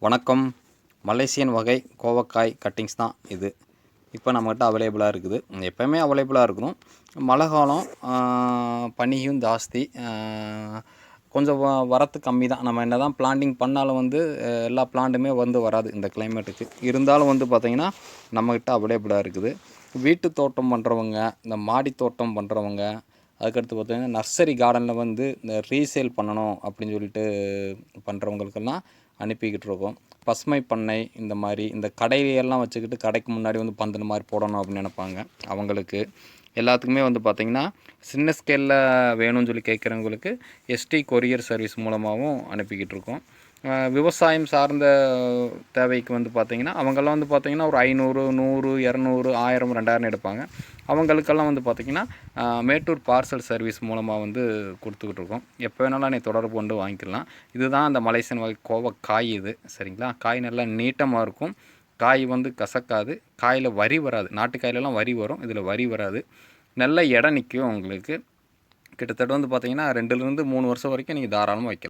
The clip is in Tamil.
வணக்கம். மலேசியன் வகை கோவக்காய் கட்டிங்ஸ் தான் இது. இப்போ நம்மகிட்ட அவைலபிளாக இருக்குது. எப்போயுமே அவைலபிளாக இருக்கும். மழை காலம், பனியும் ஜாஸ்தி, கொஞ்சம் வரத்து கம்மி தான். நம்ம என்ன தான் பிளான்டிங் பண்ணாலும் எல்லா பிளான்ட்டுமே வராது இந்த கிளைமேட்டுக்கு. இருந்தாலும் பார்த்திங்கன்னா நம்மக்கிட்ட அவைலபிளாக இருக்குது. வீட்டு தோட்டம் பண்ணுறவங்க, இந்த மாடி தோட்டம் பண்ணுறவங்க, அதுக்கடுத்து பார்த்திங்கன்னா நர்சரி கார்டனில் இந்த ரீசேல் பண்ணணும் அப்படின்னு சொல்லிட்டு பண்ணுறவங்களுக்கெல்லாம் அனுப்பிக்கிட்டு இருக்கோம். பசுமை பண்ணை இந்த மாதிரி இந்த கடையெல்லாம் வச்சுக்கிட்டு கடைக்கு முன்னாடி பந்தல் மாதிரி போடணும் அப்படின்னு நினைப்பாங்க. அவங்களுக்கு எல்லாத்துக்குமே பார்த்திங்கன்னா சின்ன ஸ்கேலில் வேணும்னு சொல்லி கேட்குறவங்களுக்கு எஸ்டி கொரியர் சர்வீஸ் மூலமாகவும் அனுப்பிக்கிட்டு இருக்கோம். விவசாயம் சார்ந்த தேவைக்கு பார்த்திங்கன்னா அவங்கெல்லாம் பார்த்திங்கன்னா ஒரு 500, 100, 200, 1000, 2000 எடுப்பாங்க. அவங்களுக்கெல்லாம் பார்த்திங்கன்னா மேட்டூர் பார்சல் சர்வீஸ் மூலமாக கொடுத்துக்கிட்டு இருக்கோம். எப்போ வேணாலும் என்னை தொடர்பு கொண்டு வாங்கிக்கலாம். இதுதான் அந்த மலேசியன் வகை கோவக்காய் இது. சரிங்களா? காய் நல்லா நீட்டமாக இருக்கும். காய் கசக்காது. காயில் வரி வராது. நாட்டு காயிலெல்லாம் வரி வரும், இதில் வரி வராது. நல்ல எடை நிற்கும் உங்களுக்கு. கிட்டத்தட்ட பார்த்திங்கன்னா 2லேருந்து 3 வருஷம் வரைக்கும் நீங்கள் தாராளமாக வைக்கலாம்.